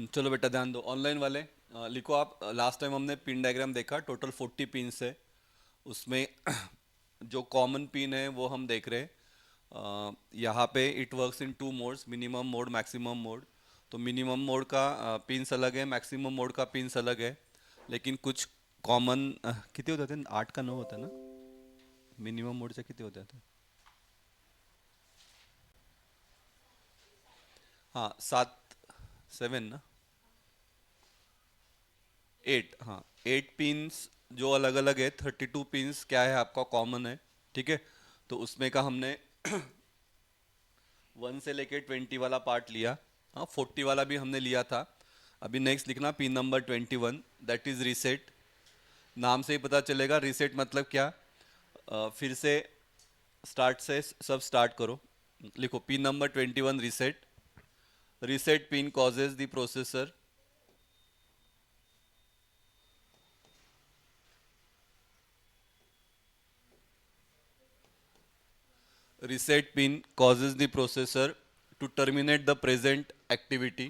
चलो बेटा ध्यान दो ऑनलाइन वाले। लिखो आप। लास्ट टाइम हमने पिन डायग्राम देखा, टोटल 40 पिन्स है उसमें। जो कॉमन पिन है वो हम देख रहे हैं। यहाँ पे it works in two modes, minimum mode maximum mode. तो मिनिमम मोड का पिन्स अलग है, मैक्सिमम मोड का पिन्स अलग है। लेकिन कुछ कॉमन कितने होते थे? 8 का 9 होता है ना? मिनिमम मोड से कितने होते थे? हाँ 7, 7 ना? 8, हाँ 8 पिन्स जो अलग अलग है। 32 पिन्स क्या है आपका कॉमन है। ठीक है। तो उसमें का हमने 1 से लेके 20 वाला पार्ट लिया। हाँ 40 वाला भी हमने लिया था। अभी नेक्स्ट लिखना pin number 21, that is reset. नाम से ही पता चलेगा रीसेट मतलब क्या। फिर से स्टार्ट से सब स्टार्ट करो। लिखो pin number 21 reset. Reset pin causes the processor. Reset pin causes the processor to terminate the present activity.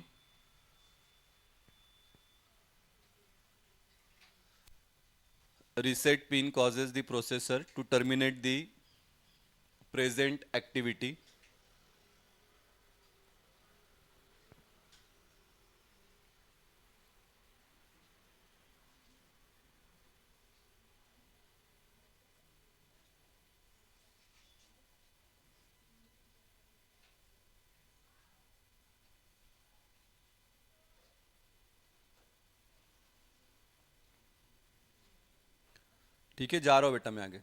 Reset pin causes the processor to terminate the present activity. ठीक है, जा रहा हूँ बेटा मैं आगे।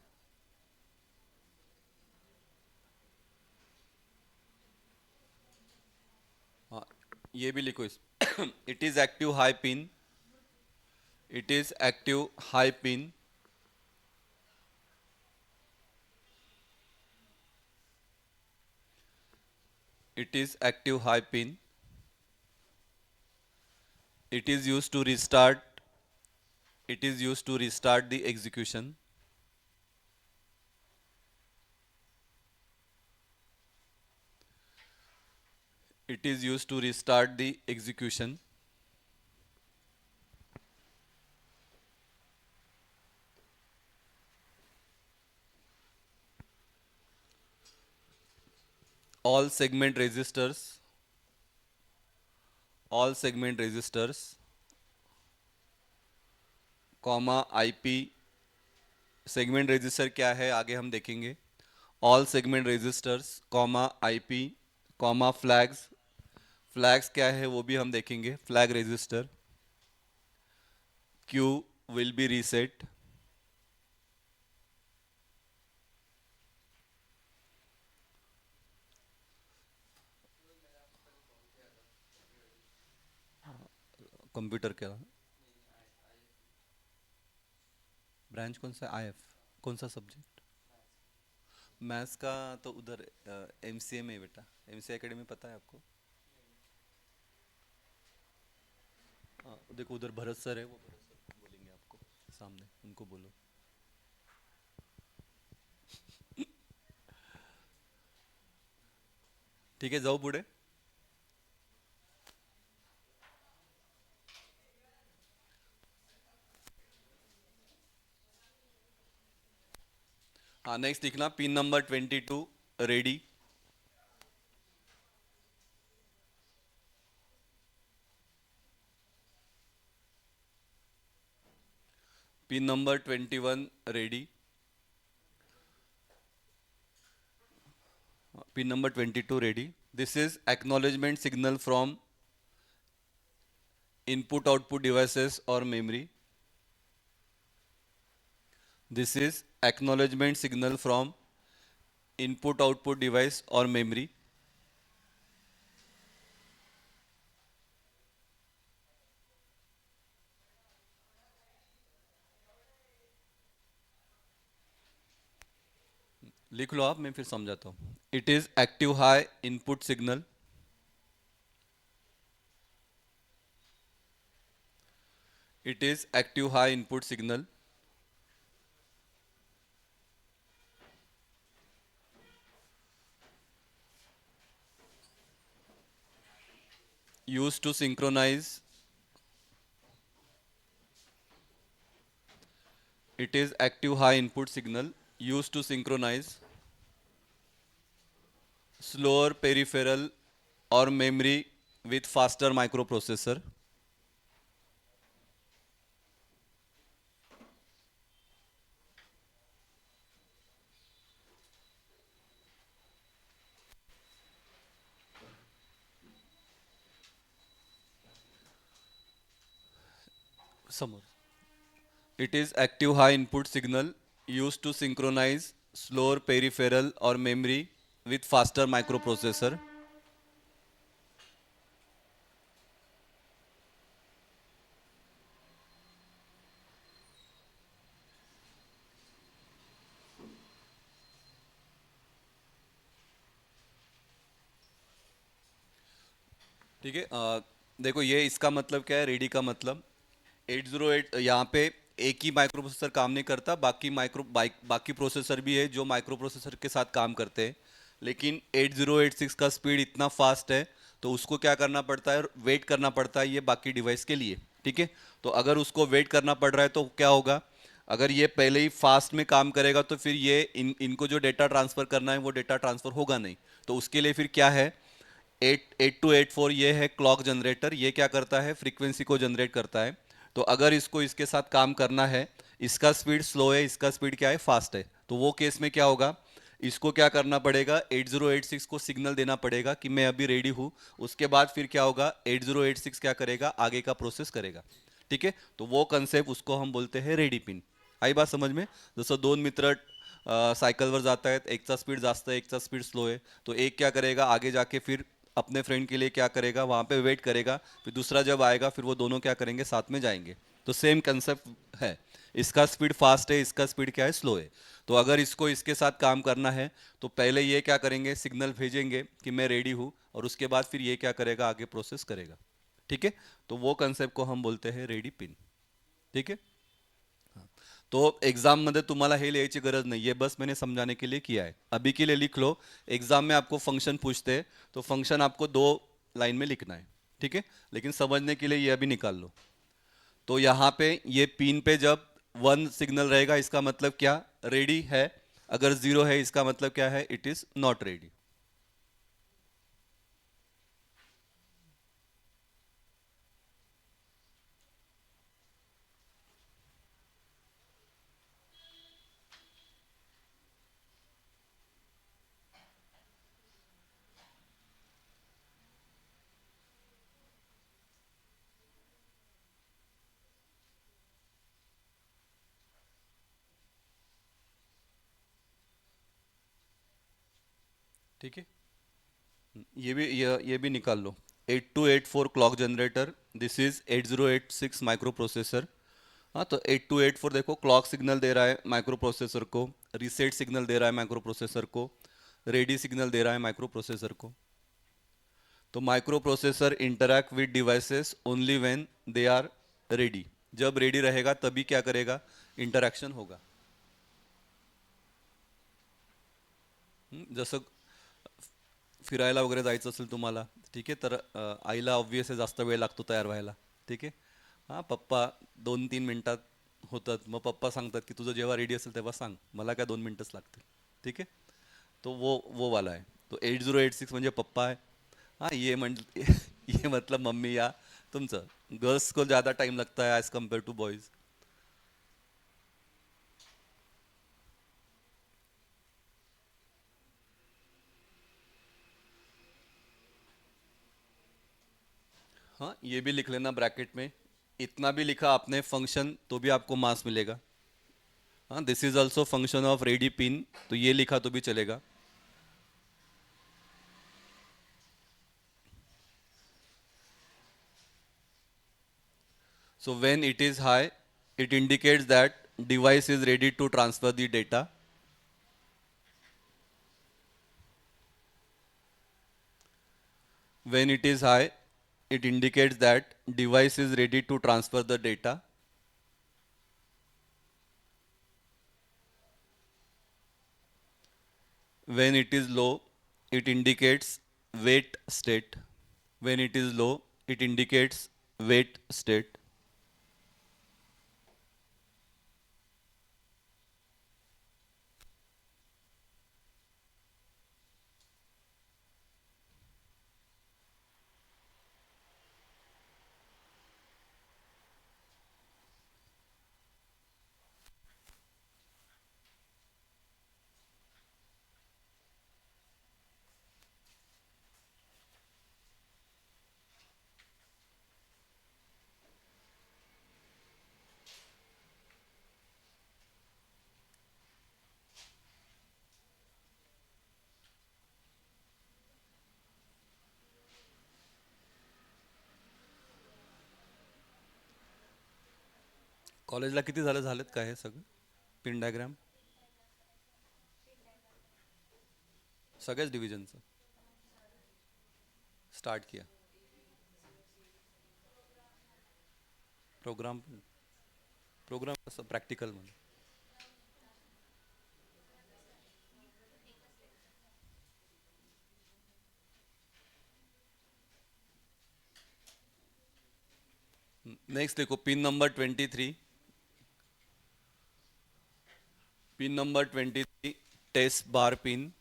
हाँ ये भी लिखो इस it is active high pin. It is active high pin. It is active high pin. It is used to restart. It is used to restart the execution. It is used to restart the execution. All segment registers. All segment registers, comma IP. Segment register क्या है आगे हम देखेंगे। All segment registers comma IP comma flags. Flags क्या है वो भी हम देखेंगे। Flag register. Q will be reset. Computer क्या ब्रांच कौन सा? आईएफ। कौन सा सब्जेक्ट? मैथ्स का तो उधर एमसीए में है बेटा। एमसीए एकेडमी पता है आपको? हाँ देखो उधर भरत सर है, वो भरत सर बोलेंगे आपको सामने, उनको बोलो। ठीक है जाओ बूढ़े। हाँ नेक्स्ट लिखना pin number 22 ready. Pin number 21 ready. Pin number 22 ready. This is acknowledgement signal from input output devices और memory. This is acknowledgement signal from input output device और मेमोरी। लिख लो आप, मैं फिर समझाता हूँ। It is active high input signal. It is active high input signal. used to synchronize. It is active high input signal used to synchronize slower peripheral or memory with faster microprocessor. समोर. It is active high input signal used to synchronize slower peripheral or memory with faster microprocessor. ठीक है. देखो ये इसका मतलब क्या है, ready का मतलब 808 यहाँ पे एक ही माइक्रो प्रोसेसर काम नहीं करता, बाकी प्रोसेसर भी है जो माइक्रो प्रोसेसर के साथ काम करते हैं. लेकिन 8086 का स्पीड इतना फास्ट है तो उसको क्या करना पड़ता है, वेट करना पड़ता है ये बाकी डिवाइस के लिए. ठीक है. तो अगर उसको वेट करना पड़ रहा है तो क्या होगा, अगर ये पहले ही फास्ट में काम करेगा तो फिर ये इनको जो डेटा ट्रांसफर करना है वो डेटा ट्रांसफर होगा नहीं. तो उसके लिए फिर क्या है, 8284 ये है क्लॉक जनरेटर. ये क्या करता है, फ्रीक्वेंसी को जनरेट करता है. तो अगर इसको इसके साथ काम करना है, इसका स्पीड स्लो है, इसका स्पीड क्या है, फास्ट है, तो वो केस में क्या होगा, इसको क्या करना पड़ेगा, 8086 को सिग्नल देना पड़ेगा कि मैं अभी रेडी हूँ. उसके बाद फिर क्या होगा, 8086 क्या करेगा, आगे का प्रोसेस करेगा. ठीक है. तो वो कंसेप्ट उसको हम बोलते हैं रेडी पिन. आई बात समझ में. जसं दोन मित्र सायकलवर जात आहेत, एकचा स्पीड जास्त आहे, एकचा स्पीड स्लो है, तो एक क्या करेगा आगे जाके फिर अपने फ्रेंड के लिए क्या करेगा, वहाँ पे वेट करेगा, फिर दूसरा जब आएगा फिर वो दोनों क्या करेंगे, साथ में जाएंगे. तो सेम कंसेप्ट है. इसका स्पीड फास्ट है, इसका स्पीड क्या है, स्लो है. तो अगर इसको इसके साथ काम करना है तो पहले ये क्या करेंगे, सिग्नल भेजेंगे कि मैं रेडी हूँ, और उसके बाद फिर ये क्या करेगा, आगे प्रोसेस करेगा. ठीक है. तो वो कंसेप्ट को हम बोलते हैं रेडी पिन. ठीक है. तो एग्जाम मध्ये तुम्हाला हे लिहायची गरज नाही, ये बस मैंने समझाने के लिए किया है. अभी के लिए लिख लो. एग्जाम में आपको फंक्शन पूछते हैं तो फंक्शन आपको 2 लाइन में लिखना है. ठीक है. लेकिन समझने के लिए ये अभी निकाल लो. तो यहाँ पे ये पिन पे जब 1 सिग्नल रहेगा इसका मतलब क्या, रेडी है. अगर 0 है इसका मतलब क्या है, इट इज नॉट रेडी. ठीक है. ये भी निकाल लो. 8284 clock generator, this is 8086 microprocessor. हाँ, तो 8284 देखो क्लॉक सिग्नल दे रहा है माइक्रो प्रोसेसर को, रीसेट सिग्नल दे रहा है माइक्रो प्रोसेसर को, रेडी सिग्नल दे रहा है माइक्रो प्रोसेसर को. तो microprocessor interact with devices only when they are ready. जब रेडी रहेगा तभी क्या करेगा, इंटरैक्शन होगा. जसं फिरायला वगैरे जायचं असेल तुम्हाला, ठीक आहे, तर आईला ऑब्व्हियस जास्त वेळ लागतो तयार व्हायला. ठीक आहे. हां, पप्पा 2-3 मिनटात होतात. मग पप्पा सांगतात की तुझं जेव्हा रेडी असेल तेव्हा सांग, मला काय 2 मिनटच लागतील. ठीक आहे. तो वो वाला है. तो 8086 म्हणजे पप्पा आहे. हाँ, ये ये मतलब मम्मी या तुमचं. गर्ल्स को ज़्यादा टाइम लगता है एज कम्पेयर टू बॉयज़. हाँ, ये भी लिख लेना ब्रैकेट में. इतना भी लिखा आपने फंक्शन तो भी आपको मार्क्स मिलेगा. हाँ, this is also function of ready pin, तो ये लिखा तो भी चलेगा. So when it is high, it indicates that device is ready to transfer the data. When it is high, it indicates that device is ready to transfer the data. When it is low, it indicates wait state. When it is low, it indicates wait state. कॉलेजला किती झालेत काय हे सगळं pin diagram सगळ्याच डिव्हिजनचं start किया programme programme कसं प्रॅक्टिकलमध्ये. Next देखो pin number 23 test बार pin.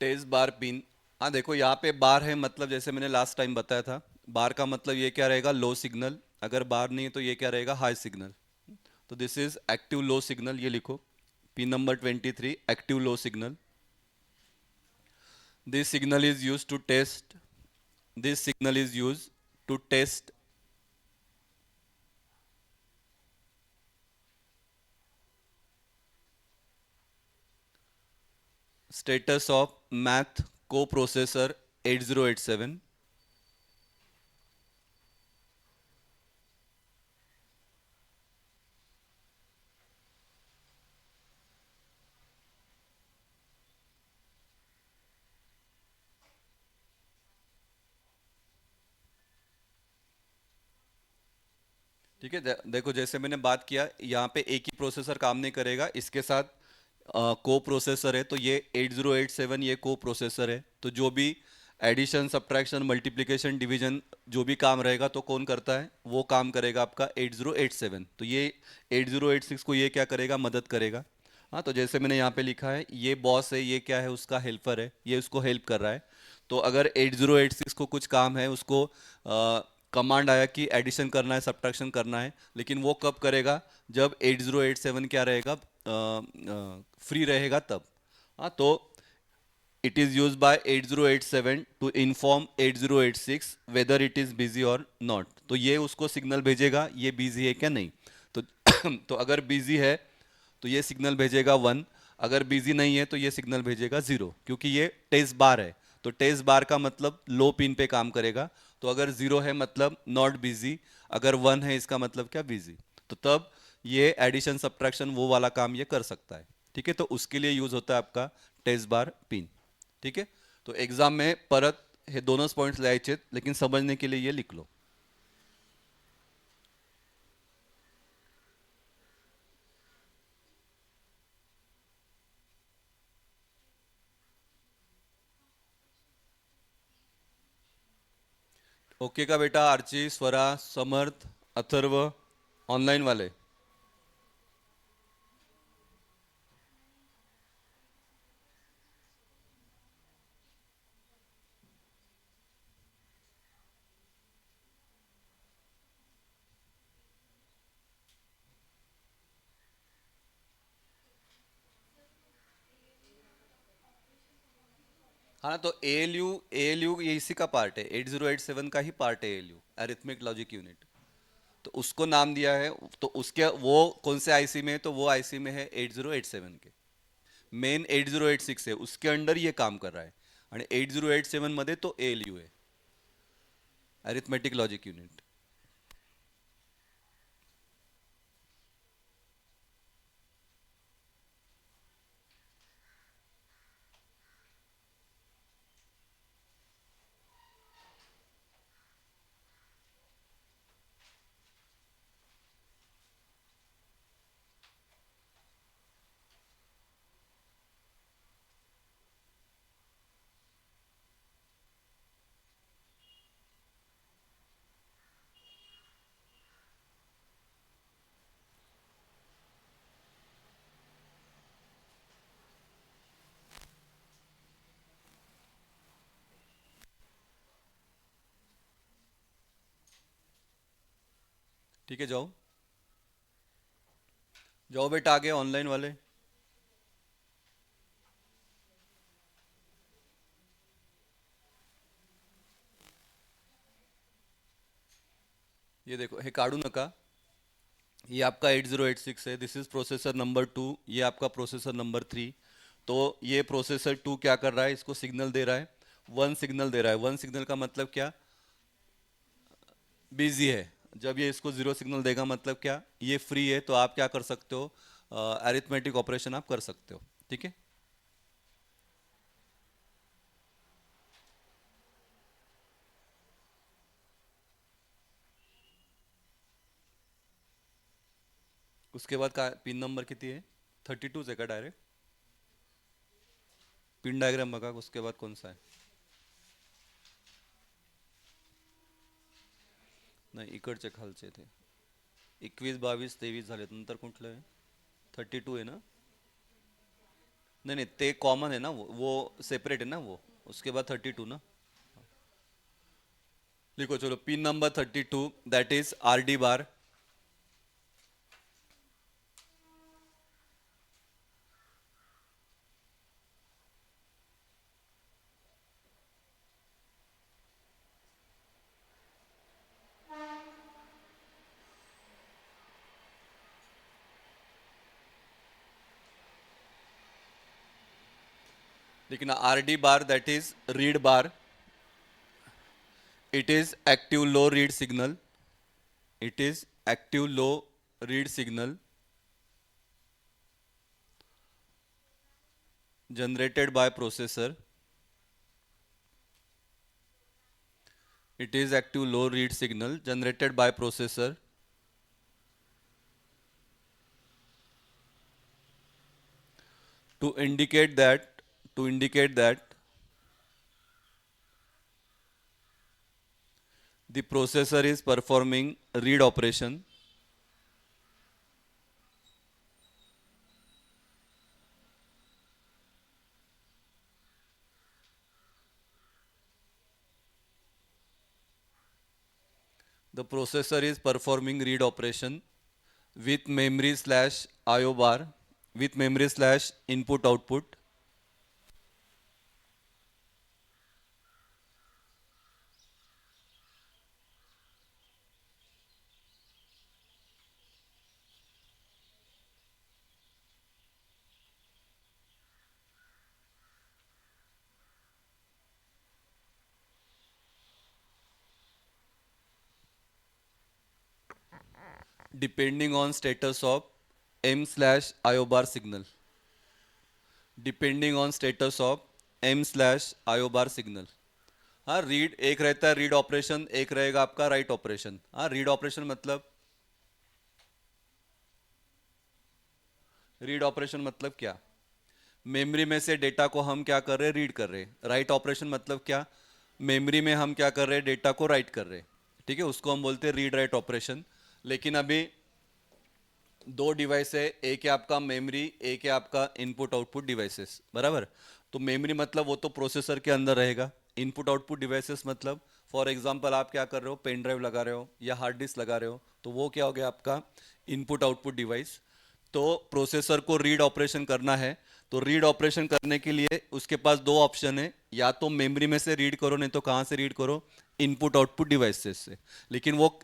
Test बार pin. हाँ देखो यहाँ पे बार है मतलब जैसे मैंने लास्ट टाइम बताया था, बार का मतलब ये क्या रहेगा, लो सिग्नल. अगर बार नहीं है तो ये क्या रहेगा, हाई सिग्नल. तो this is active low signal, ये लिखो. Pin number 23 active low signal. This signal is use to test. This signal is use to test status of math coprocessor 8087. ठीक है, देखो जैसे मैंने बात किया यहाँ पे एक ही प्रोसेसर काम नहीं करेगा, इसके साथ को प्रोसेसर है, तो ये 8087 ये को प्रोसेसर है, तो जो भी एडिशन सब्ट्रैक्शन मल्टीप्लिकेशन डिवीजन जो भी काम रहेगा तो कौन करता है, वो काम करेगा आपका 8087. तो ये 8086 को ये क्या करेगा, मदद करेगा. हाँ, तो जैसे मैंने यहाँ पे लिखा है, ये बॉस है, ये क्या है, उसका हेल्पर है, ये उसको हेल्प कर रहा है. तो अगर 8086 को कुछ काम है, उसको कमांड आया कि एडिशन करना है सब्ट्रैक्शन करना है, लेकिन वो कब करेगा, जब 8087 क्या रहेगा, फ्री रहेगा तब. हाँ, तो it is use by 8087 to inform 8086 whether it is busy और नॉट. तो ये उसको सिग्नल भेजेगा ये बिजी है क्या नहीं. तो तो अगर बिजी है तो ये सिग्नल भेजेगा 1. अगर बिजी नहीं है तो ये सिग्नल भेजेगा 0, क्योंकि ये टेस्ट बार है. तो टेस्ट बार का मतलब लो पिन पे काम करेगा. तो अगर 0 है मतलब नॉट बिजी, अगर 1 है इसका मतलब क्या, बिजी. तो तब ये एडिशन सब्ट्रैक्शन वो वाला काम ये कर सकता है. ठीक है, तो उसके लिए यूज होता है आपका टेस्ट बार पिन. ठीक है, तो एग्जाम में परत हे दोनच पॉइंट्स लिहायचे, लेकिन समझने के लिए ये लिख लो. ओके का बेटा, आर्ची, स्वरा, समर्थ, अथर्व, ऑनलाइन वाले. हाँ, तो ए एल यू ये इसी का पार्ट है, 8087 का ही पार्ट है A L U, arithmetic logic unit. तो उसको नाम दिया है. तो उसके वो कौन से आईसी में है, तो वो आईसी में है 8087 के. मेन 8086 है, उसके अंडर ये काम कर रहा है. आणि 8087 मध्ये तो ए एल यू आहे, अरिथमेटिक लॉजिक युनिट. ठीक है, जाओ जाओ बेटा आगे ऑनलाइन वाले। ये देखो, हे काढू नका। ये आपका 8086 है, दिस इज प्रोसेसर नंबर 2, ये आपका प्रोसेसर नंबर 3। तो ये प्रोसेसर 2 क्या कर रहा है, इसको सिग्नल दे रहा है, वन सिग्नल दे रहा है। वन सिग्नल का मतलब क्या, बिजी है। जब ये इसको जीरो सिग्नल देगा मतलब क्या, ये फ्री है, तो आप क्या कर सकते हो, अरिथमेटिक ऑपरेशन आप कर सकते हो। ठीक है, उसके बाद का पिन नंबर किती है, 32 है का डायरेक्ट, पिन डायग्राम बघा उसके बाद कौन सा है। नाही, इकडचे खालचे ते 21 22 23 झालेत, नंतर कुठलं आहे, 32 है ना। नहीं नहीं, ते कॉमन है ना, वो सेपरेट है ना वो, उसके बाद 32 ना। लिखो चलो, pin number 32 that is R D bar. लेकिन R D bar that is read bar, it is active low read signal, it is active low read signal generated by processor, it is active low read signal generated by processor to indicate that, to indicate that the processor is performing read operation, the processor is performing read operation with memory slash IO bar, with memory slash input output, depending on status of M slash IO bar signal, depending on status of M slash IO bar signal। हाँ, read एक रहता है, read operation, एक रहेगा आपका write operation. हाँ, read operation मतलब, read operation मतलब क्या, मेमोरी में से डेटा को हम क्या कर रहे हैं, रीड कर रहे हैं। राइट ऑपरेशन मतलब क्या, मेमोरी में हम क्या कर रहे हैं, डेटा को राइट कर रहे हैं। ठीक है, उसको हम बोलते हैं रीड राइट ऑपरेशन। लेकिन अभी दो डिवाइस है, एक है आपका मेमोरी, एक है आपका इनपुट आउटपुट डिवाइसेस, बराबर। तो मेमोरी मतलब वो तो प्रोसेसर के अंदर रहेगा। इनपुट आउटपुट डिवाइसेस मतलब, फॉर एग्जांपल आप क्या कर रहे हो, पेन ड्राइव लगा रहे हो या हार्ड डिस्क लगा रहे हो, तो वो क्या हो गया आपका इनपुट आउटपुट डिवाइस। तो प्रोसेसर को रीड ऑपरेशन करना है, तो रीड ऑपरेशन करने के लिए उसके पास दो ऑप्शन है, या तो मेमोरी में से रीड करो, नहीं तो कहाँ से रीड करो, इनपुट आउटपुट डिवाइसेस से। लेकिन वो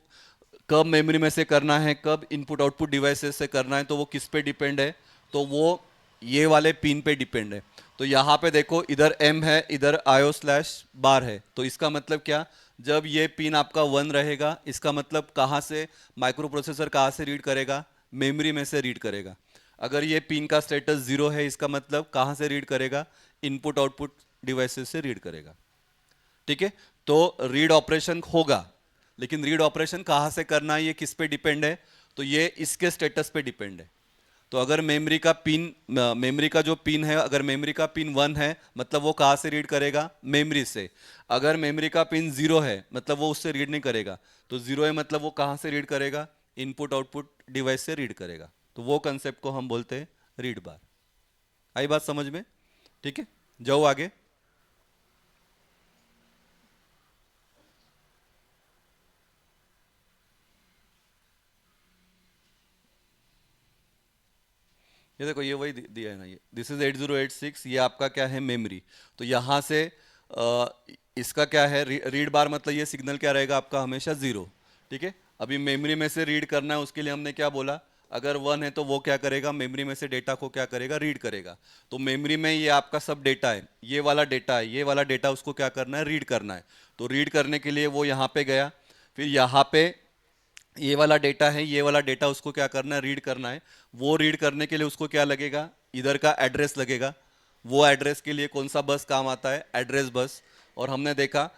कब मेमोरी में से करना है, कब इनपुट आउटपुट डिवाइसेस से करना है, तो वो किस पे डिपेंड है, तो वो ये वाले पिन पे डिपेंड है। तो यहाँ पे देखो, इधर एम है, इधर आयो स्लैश बार है, तो इसका मतलब क्या, जब ये पिन आपका वन रहेगा, इसका मतलब कहाँ से माइक्रो प्रोसेसर कहाँ से रीड करेगा, मेमोरी में से रीड करेगा। अगर ये पिन का स्टेटस जीरो है, इसका मतलब कहाँ से रीड करेगा, इनपुट आउटपुट डिवाइसेस से रीड करेगा। ठीक है, तो रीड ऑपरेशन होगा, लेकिन रीड ऑपरेशन कहाँ से करना है, ये किस पे डिपेंड है, तो ये इसके स्टेटस पे डिपेंड है। तो अगर मेमोरी का पिन, मेमोरी का जो पिन है, अगर मेमोरी का पिन वन है, मतलब वो कहाँ से रीड करेगा, मेमोरी से। अगर मेमोरी का पिन जीरो है, मतलब वो उससे रीड नहीं करेगा। तो जीरो है मतलब वो कहाँ से रीड करेगा, इनपुट आउटपुट डिवाइस से रीड करेगा। तो वो कंसेप्ट को हम बोलते हैं रीड बार। आई बात समझ में। ठीक है, जाओ आगे। ये देखो ये वही दिया है ना, ये दिस इज 8086, ये आपका क्या है, मेमोरी। तो यहाँ से अ, इसका क्या है, रीड बार मतलब ये सिग्नल क्या रहेगा आपका, हमेशा जीरो। ठीक है, अभी मेमोरी में से रीड करना है, उसके लिए हमने क्या बोला, अगर वन है तो वो क्या करेगा, मेमोरी में से डेटा को क्या करेगा, रीड करेगा। तो मेमोरी में ये आपका सब डेटा है, ये वाला डेटा है, ये वाला डेटा उसको क्या करना है, रीड करना है। तो रीड करने के लिए वो यहाँ पे गया, फिर यहाँ पे ये वाला डेटा है, ये वाला डेटा उसको क्या करना है, रीड करना है। वो रीड करने के लिए उसको क्या लगेगा, इधर का एड्रेस लगेगा। वो एड्रेस के लिए कौन सा बस काम आता है, एड्रेस बस। और हमने देखा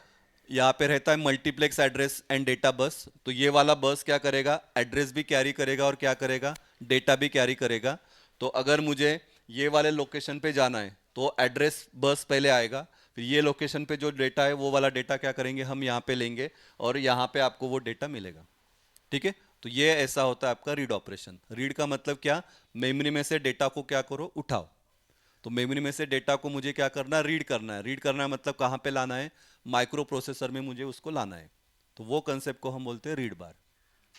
यहाँ पे रहता है multiplex address and data bus. तो ये वाला बस क्या करेगा, एड्रेस भी कैरी करेगा और क्या करेगा, डेटा भी कैरी करेगा। तो अगर मुझे ये वाले लोकेशन पे जाना है तो एड्रेस बस पहले आएगा, फिर ये लोकेशन पे जो डेटा है वो वाला डेटा क्या करेंगे, हम यहाँ पे लेंगे और यहाँ पे आपको वो डेटा मिलेगा। ठीक है, तो ये ऐसा होता है आपका रीड ऑपरेशन। रीड का मतलब क्या, मेमोरी में से डेटा को क्या करो, उठाओ। तो मेमोरी में से डेटा को मुझे क्या करना है, रीड करना है। रीड करना है मतलब कहाँ पे लाना है, माइक्रो प्रोसेसर में मुझे उसको लाना है। तो वो कंसेप्ट को हम बोलते हैं रीड बार।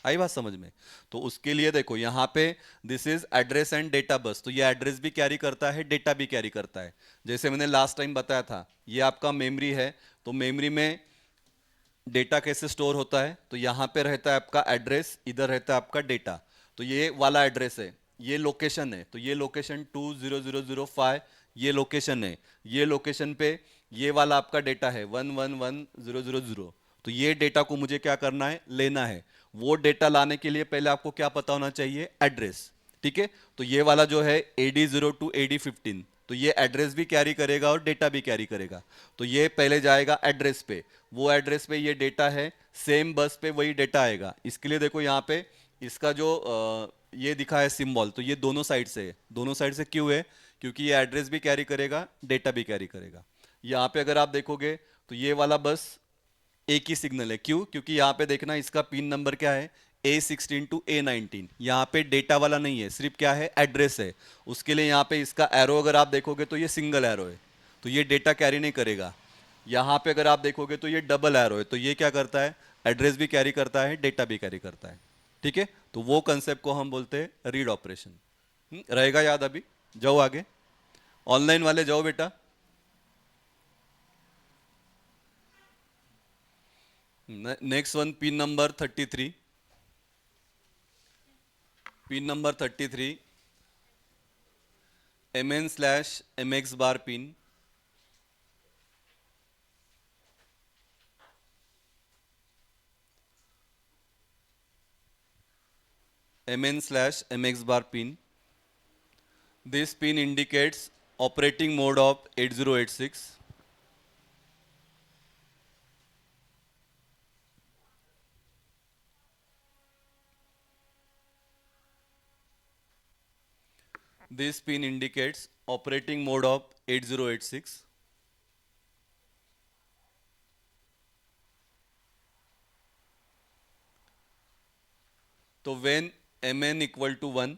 आई बात समझ में। तो उसके लिए देखो यहाँ पे this is address and data bus. तो ये एड्रेस भी कैरी करता है, डेटा भी कैरी करता है। जैसे मैंने लास्ट टाइम बताया था, ये आपका मेमोरी है। तो मेमोरी में डेटा कैसे स्टोर होता है, तो यहाँ पे रहता है आपका एड्रेस, इधर रहता है आपका डेटा। तो ये वाला एड्रेस है, ये लोकेशन है, तो ये लोकेशन 20005, ये लोकेशन है। ये लोकेशन पे ये वाला आपका डेटा है 111000। तो ये डेटा को मुझे क्या करना है, लेना है। वो डेटा लाने के लिए पहले आपको क्या पता होना चाहिए, एड्रेस। ठीक है, तो ये वाला जो है AD0 टू AD15, तो ये एड्रेस भी कैरी करेगा और डेटा भी कैरी करेगा। तो ये पहले जाएगा एड्रेस पे, वो एड्रेस पे ये डेटा है, सेम बस पे वही डेटा आएगा। इसके लिए देखो यहाँ पे इसका जो ये दिखा है सिंबल, तो ये दोनों साइड से है। दोनों साइड से क्यों है, क्योंकि ये एड्रेस भी कैरी करेगा, डेटा भी कैरी करेगा। यहाँ पे अगर आप देखोगे तो ये वाला बस एक ही सिग्नल है। क्यों, क्योंकि यहाँ पे देखना इसका पिन नंबर क्या है, A16 टू A19। यहाँ पे डेटा वाला नहीं है, सिर्फ क्या है, एड्रेस है। उसके लिए यहाँ पे इसका एरो अगर आप देखोगे तो ये सिंगल एरो है, तो ये डेटा कैरी नहीं करेगा। यहाँ पे अगर आप देखोगे तो ये डबल एरो है, तो ये क्या करता है, एड्रेस भी कैरी करता है, डेटा भी कैरी करता है। ठीक है, तो वो कंसेप्ट को हम बोलते हैं रीड ऑपरेशन। रहेगा याद अभी, जाओ आगे, ऑनलाइन वाले जाओ बेटा। Next one, pin number 33। Pin number 33, MN/MX bar pin. MN/MX bar pin. This pin indicates operating mode of 8086. This pin indicates operating mode of 8086. तो when MN equal to 1,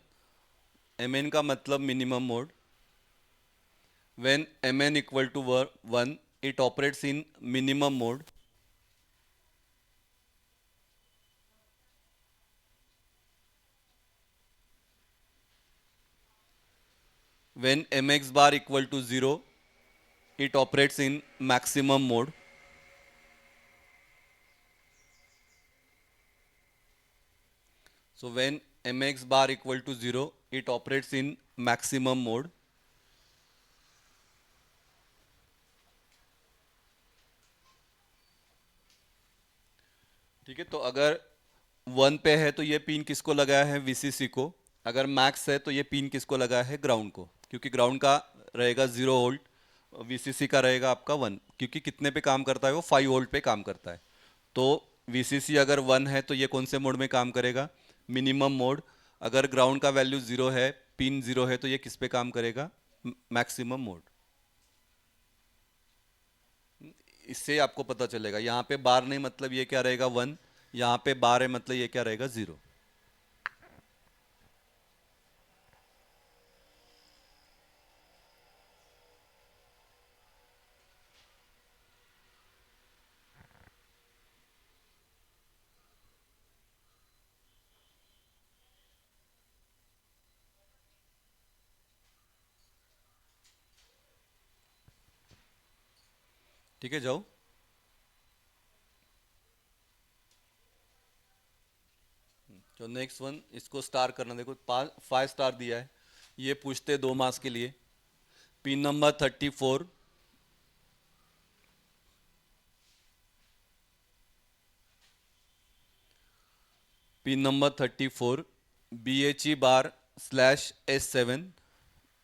MN का मतलब minimum mode. When MN equal to 1, it operates in minimum mode. When MX bar equal to 0, it operates in maximum mode. So when MX bar equal to 0, it operates in maximum mode. ठीक है, तो अगर one पे है तो ये pin किसको लगाया है, VCC को। अगर मैक्स है तो ये पिन किसको लगाया है, ग्राउंड को, क्योंकि ग्राउंड का रहेगा 0 वोल्ट, VCC का रहेगा आपका 1, क्योंकि कितने पे काम करता है वो, 5 वोल्ट पे काम करता है। तो VCC अगर 1 है तो ये कौन से मोड में काम करेगा, मिनिमम मोड। अगर ग्राउंड का वैल्यू 0 है, पिन 0 है, तो ये किस पे काम करेगा, मैक्सिमम मोड। इससे आपको पता चलेगा, यहाँ पे बार नहीं मतलब ये क्या रहेगा, 1। यहाँ पे बार है मतलब ये क्या रहेगा, 0। ठीक है, जाओ। तो नेक्स्ट वन, इसको स्टार करना, देखो 5 स्टार दिया है। ये पूछते 2 मार्क्स के लिए। Pin number 34। Pin number 34, BHE bar/S7,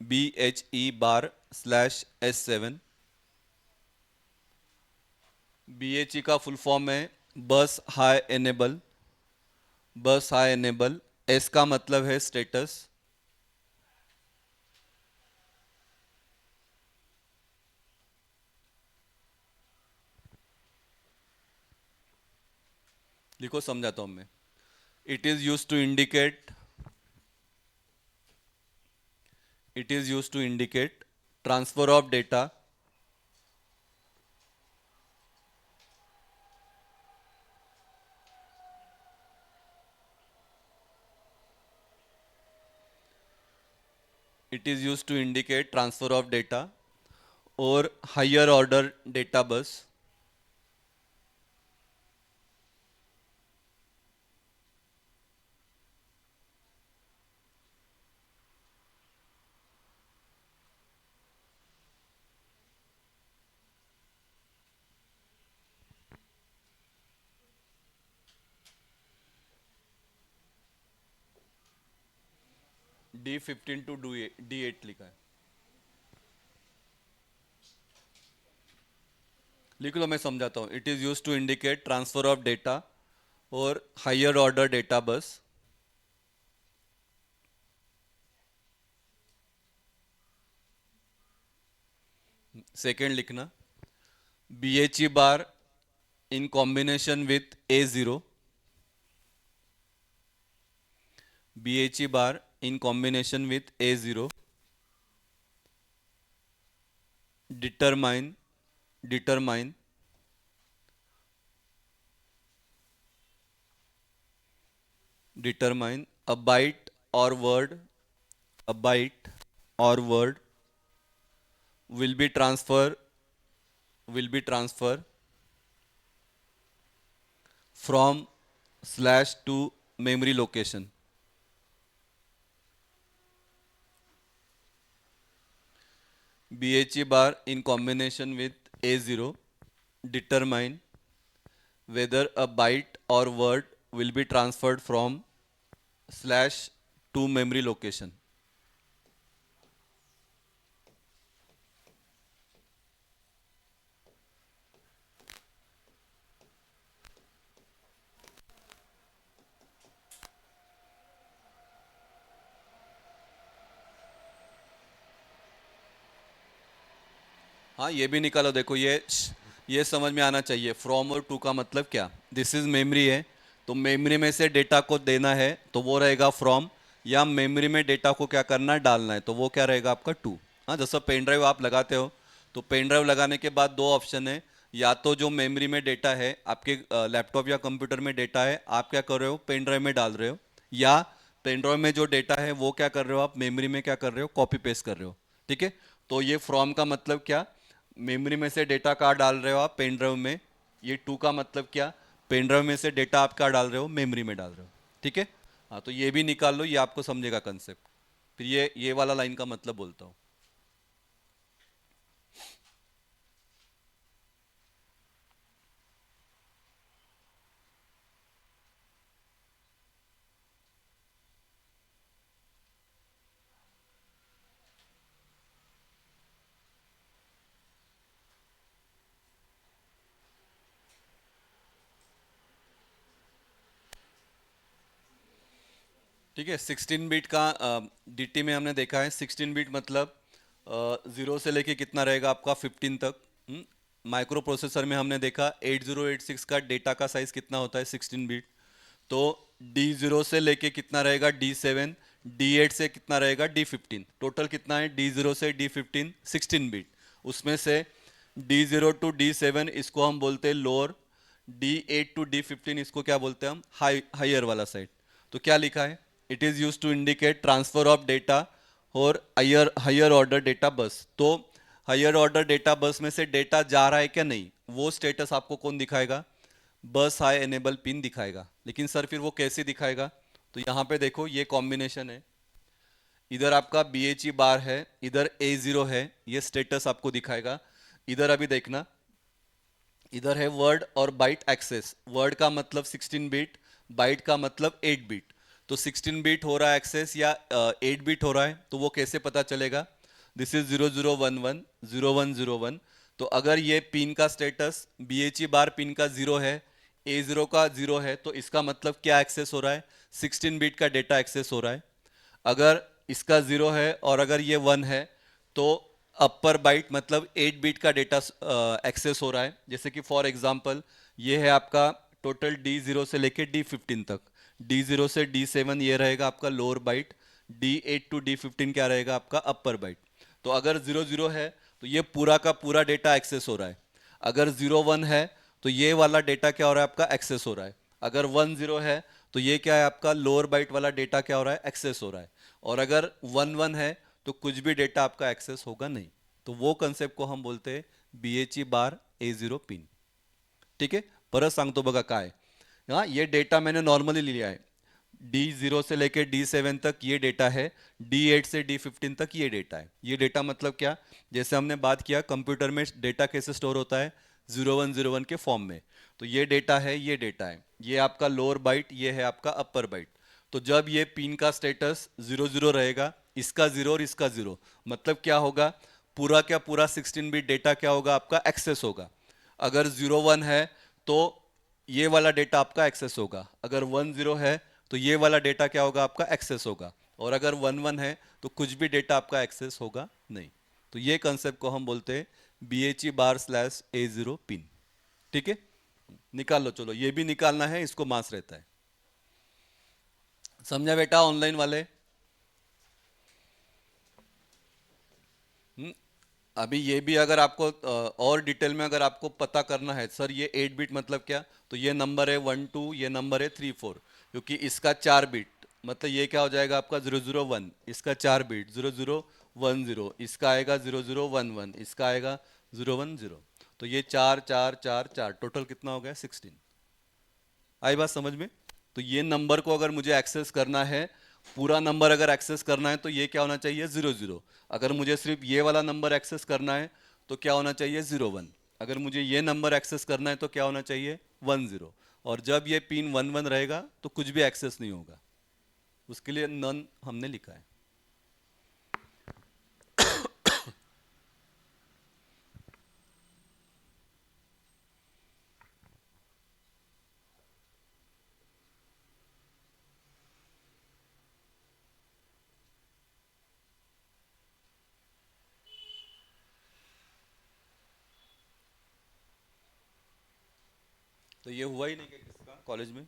BHE bar/S7। BHE का फुल फॉर्म है bus high enable. Bus high enable. S का मतलब है स्टेटस। लिखो, समझाता हूं मैं। It is use to indicate transfer of data. It is use to indicate transfer of data और higher order data bus. D15 to D8 लिखा है। लिख लो, मैं समझाता हूँ। It is use to indicate transfer of data और higher order data bus. Second लिखना, BHE bar in combination with A0। BHE bar in combination with A0 determine determine determine a byte or word a byte or word will be transfer from slash to memory location। BHE bar in combination with A0 determine whether a byte or word will be transferred from slash to memory location। हाँ, ये भी निकालो। देखो, ये समझ में आना चाहिए। फ्रॉम और टू का मतलब क्या। दिस इज मेमोरी है, तो मेमोरी में से डेटा को देना है तो वो रहेगा फ्रॉम, या मेमोरी में डेटा को क्या करना है, डालना है, तो वो क्या रहेगा आपका टू। हाँ, जैसा पेन ड्राइव आप लगाते हो, तो पेन ड्राइव लगाने के बाद 2 ऑप्शन है। या तो जो मेमोरी में डेटा है आपके लैपटॉप या कंप्यूटर में डेटा है, आप क्या कर रहे हो, पेन ड्राइव में डाल रहे हो। या पेन ड्राइव में जो डेटा है वो क्या कर रहे हो, आप मेमोरी में क्या कर रहे हो, कॉपी पेस्ट कर रहे हो। ठीक है, तो ये फ्रॉम का मतलब क्या, मेमोरी में से डेटा कहाँ डाल रहे हो आप, पेन ड्राइव में। ये टू का मतलब क्या, पेन ड्राइव में से डेटा आप कहाँ डाल रहे हो, मेमोरी में डाल रहे हो। ठीक है। हाँ, तो ये भी निकाल लो, ये आपको समझेगा कंसेप्ट। फिर ये वाला लाइन का मतलब बोलता हूँ। ठीक है, 16 बिट का डीटी में हमने देखा है। 16 बिट मतलब 0 से लेके कितना रहेगा आपका 15 तक। माइक्रो प्रोसेसर में हमने देखा 8086 का डेटा का साइज कितना होता है, 16 बिट। तो D0 से लेके कितना रहेगा, D7। D8 से कितना रहेगा, D15। टोटल कितना है, D0 से D15 16 बिट। उसमें से D0 to D7 इसको हम बोलते हैं लोअर, D8 to D15 इसको क्या बोलते हैं हम, हायर वाला साइड। तो क्या लिखा है, it is use to indicate transfer of data और हायर ऑर्डर डेटा बस। तो हायर ऑर्डर डेटा बस में से डेटा जा रहा है क्या, नहीं। वो स्टेटस आपको कौन दिखाएगा? बस हाई एनेबल पिन दिखाएगा। लेकिन सर फिर वो कैसे दिखाएगा? तो यहाँ पे देखो ये कॉम्बिनेशन है, इधर आपका बी एच ई बार है, इधर ए जीरो है, ये स्टेटस आपको दिखाएगा। इधर अभी देखना, इधर है वर्ड और बाइट एक्सेस। वर्ड का मतलब 16 बिट, बाइट का मतलब 8 बिट। तो 16 बिट हो रहा है एक्सेस या 8 बिट हो रहा है, तो वो कैसे पता चलेगा? This is 0011 0101। तो अगर ये पिन का स्टेटस बी एच ई बार पिन का जीरो है, ए जीरो का जीरो है, तो इसका मतलब क्या एक्सेस हो रहा है? 16 बिट का डेटा एक्सेस हो रहा है। अगर इसका जीरो है और अगर ये वन है, तो अपर बाइट मतलब 8 बिट का डेटा एक्सेस हो रहा है। जैसे कि फॉर एग्जांपल ये है आपका टोटल D0 से लेके D15 तक। D0 से D7 ये रहेगा आपका lower bite, D8 to D15 क्या रहेगा आपका अपर बाइट। तो अगर 00 है तो ये पूरा का पूरा डेटा एक्सेस हो रहा है। अगर 01 है तो ये वाला डेटा क्या हो रहा है आपका? एक्सेस हो रहा है। अगर 10 है तो ये क्या है आपका? लोअर बाइट वाला डेटा क्या हो रहा है? एक्सेस हो रहा है। और अगर 11 है तो कुछ भी डेटा आपका एक्सेस होगा नहीं। तो वो कंसेप्ट को हम बोलते हैं B H E bar A zero pin. ठीक आहे, परत सांगतो बघा काय. हाँ, ये डेटा मैंने नॉर्मली लिया है। D0 से लेके D7 तक ये डेटा है, D8 से D15 तक ये डेटा है। ये डेटा मतलब क्या? जैसे हमने बात किया कंप्यूटर में डेटा कैसे स्टोर होता है? 0101 के फॉर्म में। तो ये डेटा है, ये डेटा है, ये आपका लोअर बाइट, ये है आपका अपर बाइट। तो जब ये पिन का स्टेटस 00 रहेगा, इसका जीरो और इसका जीरो, मतलब क्या होगा? पूरा क्या पूरा 16 बिट डेटा क्या होगा आपका? एक्सेस होगा। अगर 01 है तो ये वाला डेटा आपका एक्सेस होगा। अगर 10 है तो ये वाला डेटा क्या होगा आपका? एक्सेस होगा। और अगर 11 है तो कुछ भी डेटा आपका एक्सेस होगा नहीं। तो ये कंसेप्ट को हम बोलते हैं B H E bar slash A zero pin. ठीक है, निकाल लो। चलो ये भी निकालना है, इसको मास रहता है। समझा बेटा ऑनलाइन वाले? हम्म, अभी ये भी अगर आपको और डिटेल में अगर आपको पता करना है, सर ये 8 बिट मतलब क्या, तो ये नंबर है 1 2, ये नंबर है 3 4, क्योंकि इसका 4 बिट मतलब ये क्या हो जाएगा आपका 001, इसका 4 बिट 0010, इसका आएगा 0011, इसका आएगा 010। तो ये 4 4 4 4 टोटल कितना हो गया? 16। आई बात समझ में? तो ये नंबर को अगर मुझे एक्सेस करना है, पूरा नंबर अगर एक्सेस करना है तो ये क्या होना चाहिए? 00। अगर मुझे सिर्फ ये वाला नंबर एक्सेस करना है तो क्या होना चाहिए? 01। अगर मुझे ये नंबर एक्सेस करना है तो क्या होना चाहिए? 10। और जब ये पिन 11 रहेगा तो कुछ भी एक्सेस नहीं होगा, उसके लिए नन हमने लिखा है। तो ये हुआ ही नहीं क्या किसका कॉलेज में?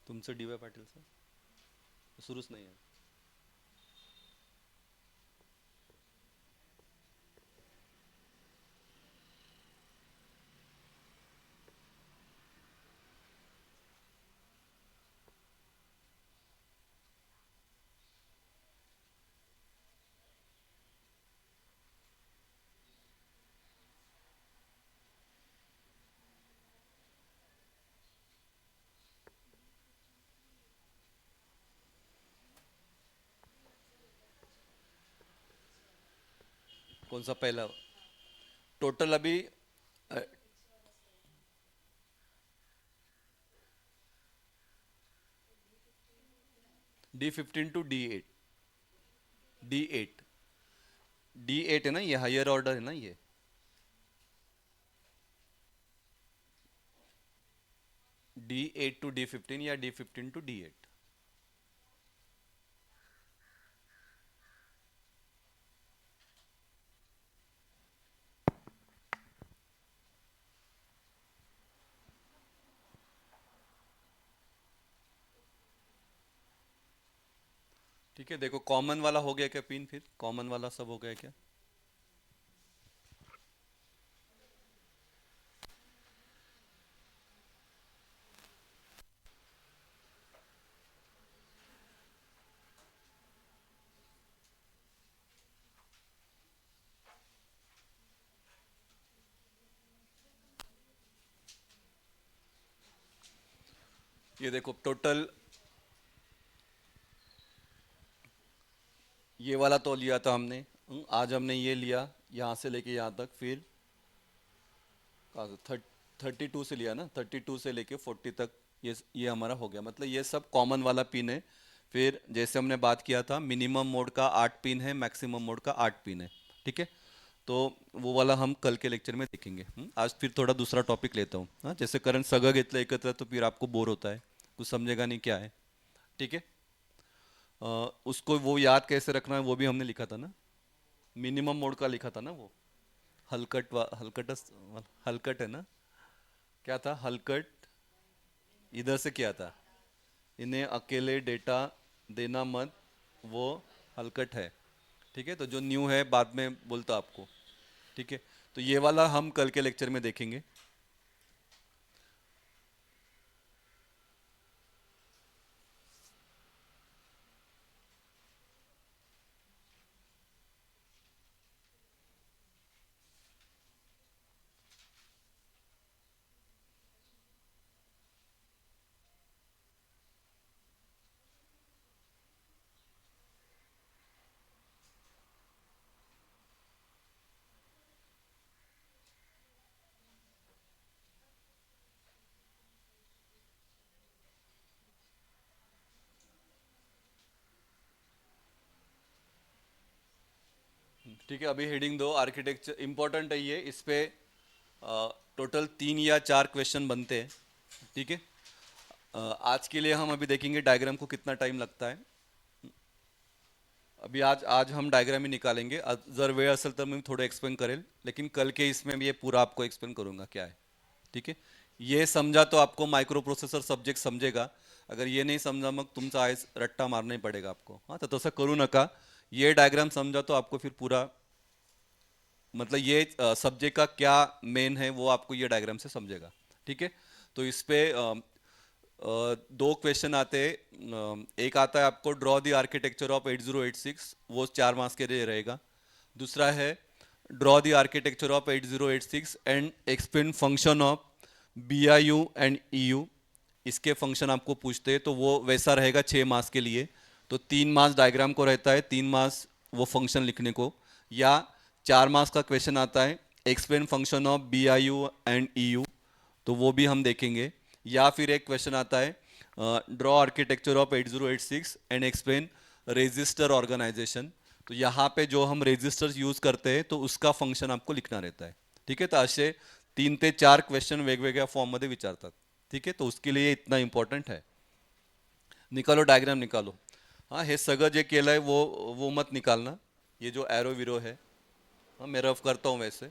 तुमसे डी वाई पाटिल से सुरुच नहीं है? कौन सा पहला? टोटल अभी D15 to D8। D8, D8 है ना, ये हायर ऑर्डर है ना ये। D8 टू D15 या D15 टू D8? ठीक है, देखो कॉमन वाला हो गया क्या पिन? फिर कॉमन वाला सब हो गया क्या? ये देखो टोटल ये वाला तो लिया था हमने। आज हमने ये लिया यहाँ से लेके यहाँ तक, फिर कहाँ से 32 से लिया ना, 32 से लेके 40 तक। ये हमारा हो गया, मतलब ये सब कॉमन वाला पिन है। फिर जैसे हमने बात किया था, मिनिमम मोड का 8 पिन है, मैक्सिमम मोड का 8 पिन है। ठीक है, तो वो वाला हम कल के लेक्चर में देखेंगे। आज फिर थोड़ा दूसरा टॉपिक लेता हूँ। हाँ, जैसे करंट सगळं घेतलं एकत्र तो फिर आपको बोर होता है, कुछ समझेगा नहीं क्या है। ठीक है, उसको वो याद कैसे रखना है वो भी हमने लिखा था ना, मिनिमम मोड का लिखा था ना वो। हलकट है ना, क्या था हलकट, इधर से क्या था, इन्हें अकेले डेटा देना मत, वो हलकट है। ठीक है, तो जो न्यू है बाद में बोलता आपको। ठीक है, तो ये वाला हम कल के लेक्चर में देखेंगे। ठीक है, अभी हेडिंग दो, आर्किटेक्चर इंपॉर्टेंट है ये, इस पे टोटल 3 या 4 क्वेश्चन बनते हैं। ठीक है, आज के लिए हम अभी देखेंगे डायग्राम को कितना टाइम लगता है। अभी आज आज हम डायग्राम ही निकालेंगे, जर वेळ असेल तर मी थोडं एक्सप्लेन करेल, लेकिन कल के इसमें ये पूरा आपको एक्सप्लेन करूंगा क्या है। ठीक है, ये समझा तो आपको माइक्रो प्रोसेसर सब्जेक्ट समझेगा, अगर ये नहीं समझा मग तुमचा आयस रट्टा मारना ही पड़ेगा आपको। हाँ, तो तसं करू नका। ये डायग्राम समझा तो आपको फिर पूरा, मतलब ये सब्जेक्ट का क्या मेन है वो आपको ये डायग्राम से समझेगा। ठीक है, तो इस पे 2 क्वेश्चन आते हैं। एक आता है आपको ड्रॉ द आर्किटेक्चर ऑफ 8086, वो 4 मार्क्स के लिए रहेगा। दूसरा है draw the architecture of 8086 and explain function of BIU and EU। इसके फंक्शन आपको पूछते हैं तो वो वैसा रहेगा 6 मार्क्स के लिए। तो 3 मार्क्स डायग्राम को रहता है, 3 मार्क्स वो फंक्शन लिखने को। या 4 मार्क्स का क्वेश्चन आता है explain function of BIU and EU, तो वो भी हम देखेंगे। या फिर एक क्वेश्चन आता है draw architecture of 8086 and explain register organisation. तो यहाँ पे जो हम रजिस्टर्स यूज करते हैं तो उसका फंक्शन आपको लिखना रहता है। ठीक है, तो असे 3 ते 4 क्वेश्चन वेगवेगळ्या फॉर्म मध्ये विचारतात। ठीक है, तो उसके लिए इतना इंपॉर्टंट है। निकालो डायग्राम निकालो। हाँ, हे सगळं जे केलंय वो मत निकालना, ये जो एरो विरो है। हाँ, मैं रफ करता हूँ वैसे।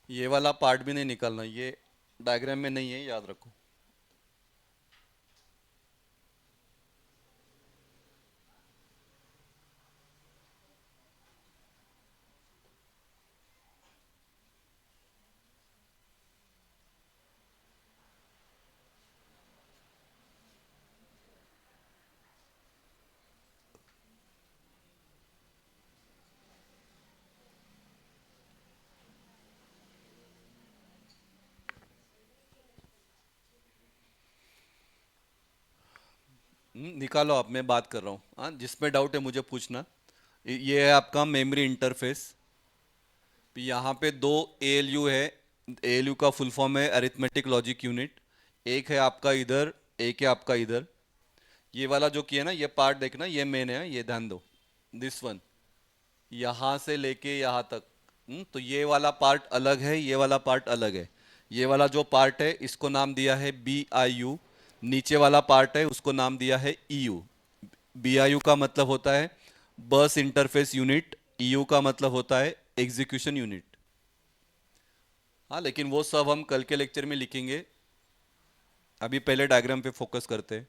ये वाला पार्ट भी नहीं निकालना, ये डायग्राम में नहीं है, याद रखो। निकालो आप, मैं बात कर रहा हूँ। हाँ, जिसमें डाउट है मुझे पूछना। ये है आपका मेमोरी इंटरफेस। यहाँ पे 2 ALU है। ALU का फुल फॉर्म है अरिथमेटिक लॉजिक यूनिट। एक है आपका इधर, एक है आपका इधर। ये वाला जो किया ना, ये पार्ट देखना, ये मेन है, ये ध्यान दो। दिस वन, यहाँ से लेके यहाँ तक। तो ये वाला पार्ट अलग है, ये वाला पार्ट अलग है। ये वाला जो पार्ट है इसको नाम दिया है BIU, नीचे वाला पार्ट है उसको नाम दिया है ईयू। बीआईयू का मतलब होता है बस इंटरफेस यूनिट, ईयू का मतलब होता है एग्जीक्यूशन यूनिट। हाँ, लेकिन वो सब हम कल के लेक्चर में लिखेंगे, अभी पहले डायग्राम पे फोकस करते हैं।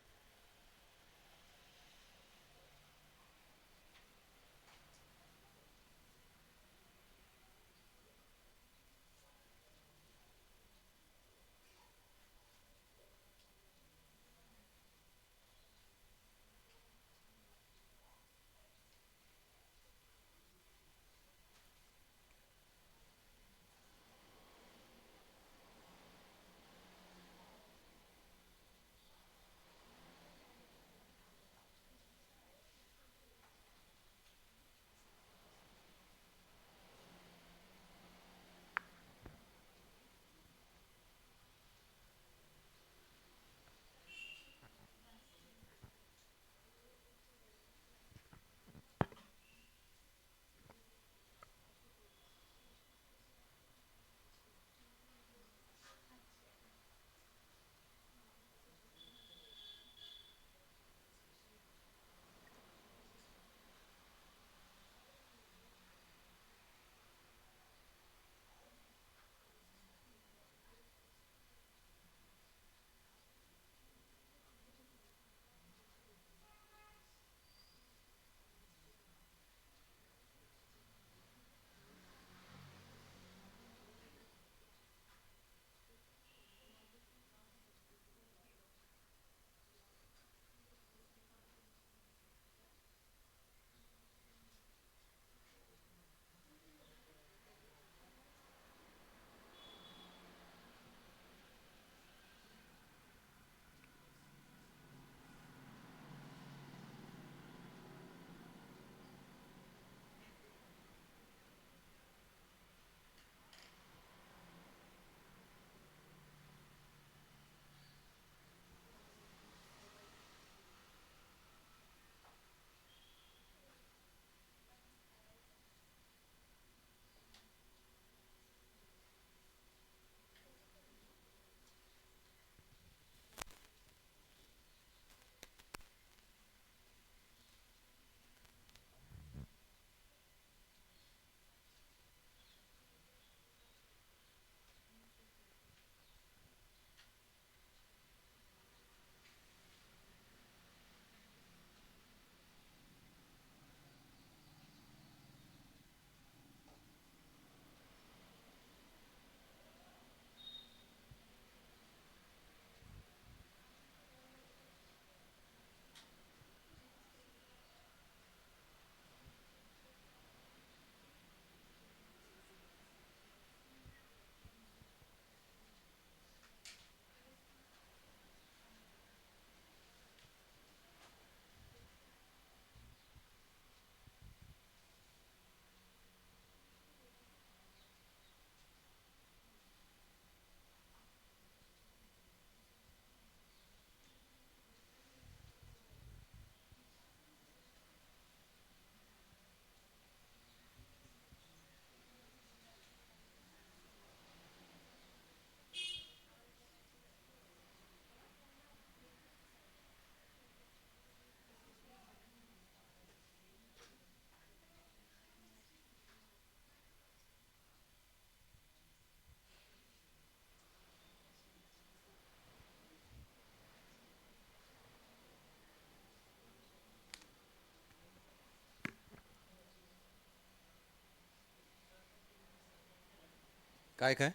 काय काय?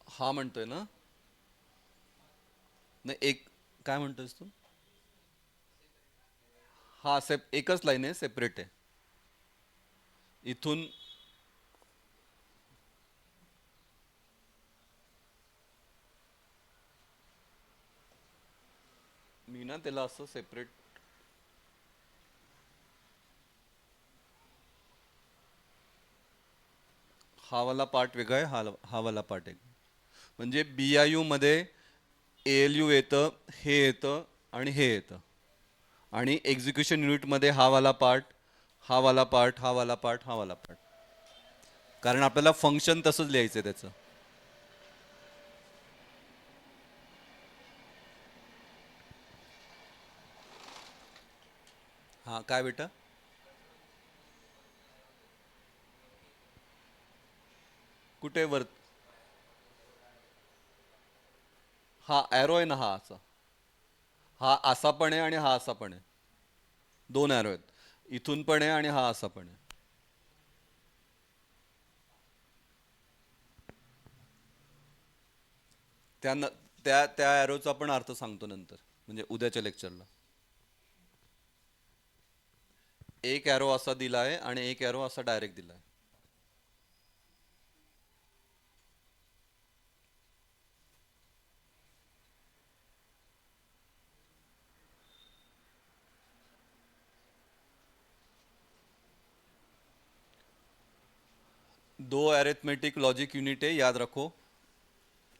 हा म्हणतोय ना? नाही, एक काय म्हणतोयस तू? हा, एकच लाईन आहे, सेपरेट आहे. इथून मी ना त्याला असं सेपरेट, हा वाला पार्ट वेगळा आहे, हा वाला पार्ट एक. म्हणजे BIU मध्ये ALU येतं, हे येतं आणि हे येतं. आणि एक्झिक्युशन युनिट मध्ये हा वाला पार्ट, हा वाला पार्ट, हा वाला पार्ट, हा वाला पार्ट. कारण आपल्याला फंक्शन तसंच लिहायचं आहे त्याचं. हां काय बेटा? कुठे वर? हा ॲरो आहे ना, हा असा. हा असा पण आहे आणि हा असा पण आहे. दोन ॲरो आहेत, इथून पण आहे आणि हा असा पण आहे. त्या न त्या त्या ॲरोचा पण अर्थ सांगतो नंतर, म्हणजे उद्याच्या लेक्चरला. एक ॲरो असा दिला आहे आणि एक ॲरो असा डायरेक्ट दिला आहे. दो अरिथमेटिक लॉजिक यूनिट है, याद रखो.